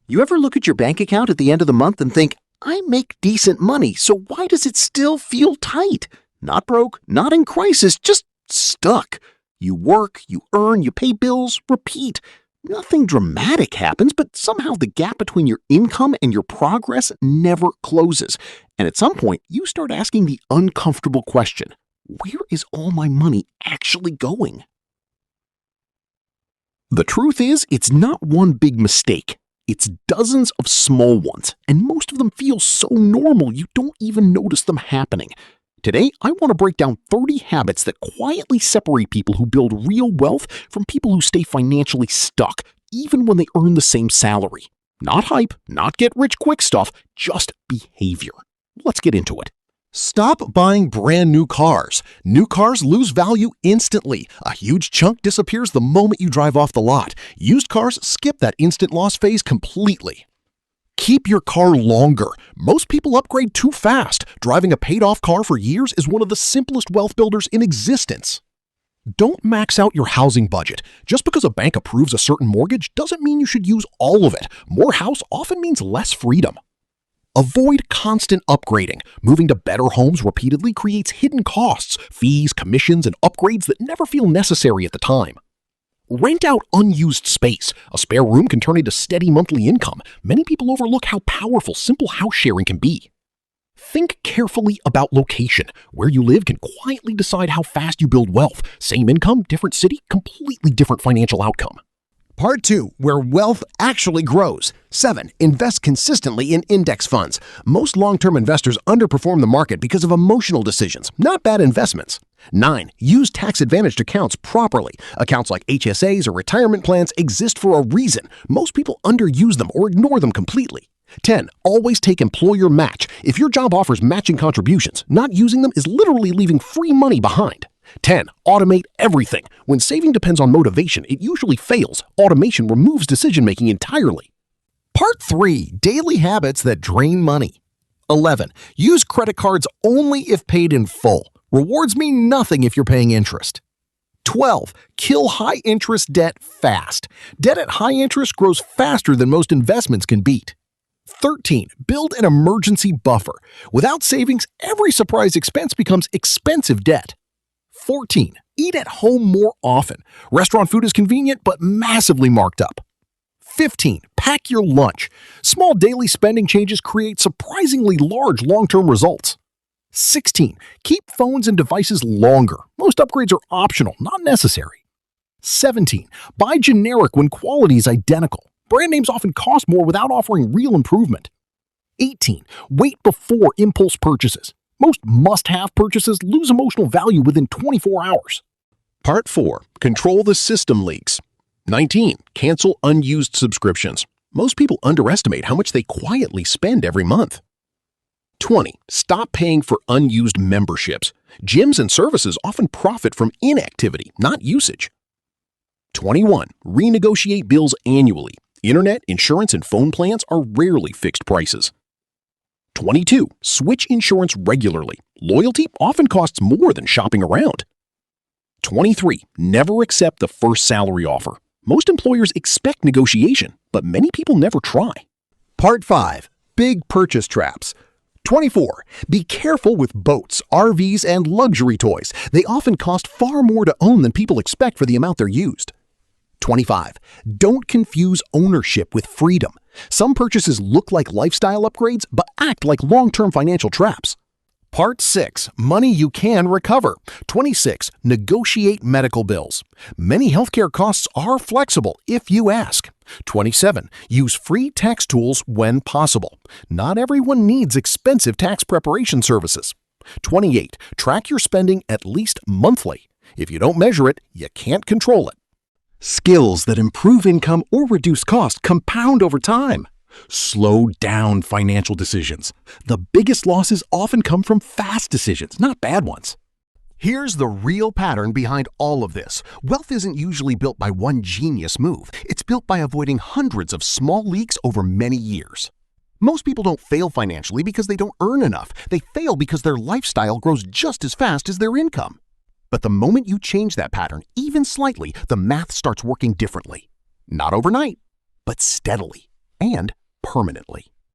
You ever look at your bank account at the end of the month and think, I make decent money, so why does it still feel tight? Not broke, not in crisis, just stuck. You work, you earn, you pay bills, repeat. Nothing dramatic happens, but somehow the gap between your income and your progress never closes. And at some point, you start asking the uncomfortable question, where is all my money actually going? The truth is, it's not one big mistake. It's dozens of small ones, and most of them feel so normal you don't even notice them happening. Today, I want to break down 30 habits that quietly separate people who build real wealth from people who stay financially stuck, even when they earn the same salary. Not hype, not get-rich-quick stuff, just behavior. Let's get into it. Stop buying brand new cars. New cars lose value instantly. A huge chunk disappears the moment you drive off the lot. Used cars skip that instant loss phase completely. Keep your car longer. Most people upgrade too fast. Driving a paid-off car for years is one of the simplest wealth builders in existence. Don't max out your housing budget. Just because a bank approves a certain mortgage doesn't mean you should use all of it. More house often means less freedom. Avoid constant upgrading. Moving to better homes repeatedly creates hidden costs, fees, commissions, and upgrades that never feel necessary at the time. Rent out unused space. A spare room can turn into steady monthly income. Many people overlook how powerful simple house sharing can be. Think carefully about location. Where you live can quietly decide how fast you build wealth. Same income, different city, completely different financial outcome. Part 2, where wealth actually grows. 7, invest consistently in index funds. Most long-term investors underperform the market because of emotional decisions, not bad investments. 9, use tax-advantaged accounts properly. Accounts like HSAs or retirement plans exist for a reason. Most people underuse them or ignore them completely. 10, always take employer match. If your job offers matching contributions, not using them is literally leaving free money behind. 10, automate everything. When saving depends on motivation, it usually fails. Automation removes decision-making entirely. Part 3, daily habits that drain money. 11, use credit cards only if paid in full. Rewards mean nothing if you're paying interest. 12, kill high-interest debt fast. Debt at high interest grows faster than most investments can beat. 13, build an emergency buffer. Without savings, every surprise expense becomes expensive debt. 14, eat at home more often. Restaurant food is convenient but massively marked up. 15, pack your lunch. Small daily spending changes create surprisingly large long-term results. 16, keep phones and devices longer. Most upgrades are optional, not necessary. 17, buy generic when quality is identical. Brand names often cost more without offering real improvement. 18, wait before impulse purchases. Most must-have purchases lose emotional value within 24 hours. Part 4, control the system leaks. 19, cancel unused subscriptions. Most people underestimate how much they quietly spend every month. 20, stop paying for unused memberships. Gyms and services often profit from inactivity, not usage. 21, renegotiate bills annually. Internet, insurance, and phone plans are rarely fixed prices. 22, switch insurance regularly. Loyalty often costs more than shopping around. 23, never accept the first salary offer. Most employers expect negotiation, but many people never try. Part 5, big purchase traps. 24, be careful with boats, RVs, and luxury toys. They often cost far more to own than people expect for the amount they're used. 25, don't confuse ownership with freedom. Some purchases look like lifestyle upgrades, but act like long-term financial traps. Part 6, money you can recover. 26, negotiate medical bills. Many healthcare costs are flexible if you ask. 27, use free tax tools when possible. Not everyone needs expensive tax preparation services. 28, track your spending at least monthly. If you don't measure it, you can't control it. Skills that improve income or reduce cost compound over time. Slow down financial decisions. The biggest losses often come from fast decisions, not bad ones. Here's the real pattern behind all of this. Wealth isn't usually built by one genius move. It's built by avoiding hundreds of small leaks over many years. Most people don't fail financially because they don't earn enough. They fail because their lifestyle grows just as fast as their income. But the moment you change that pattern, even slightly, the math starts working differently. Not overnight, but steadily. and permanently.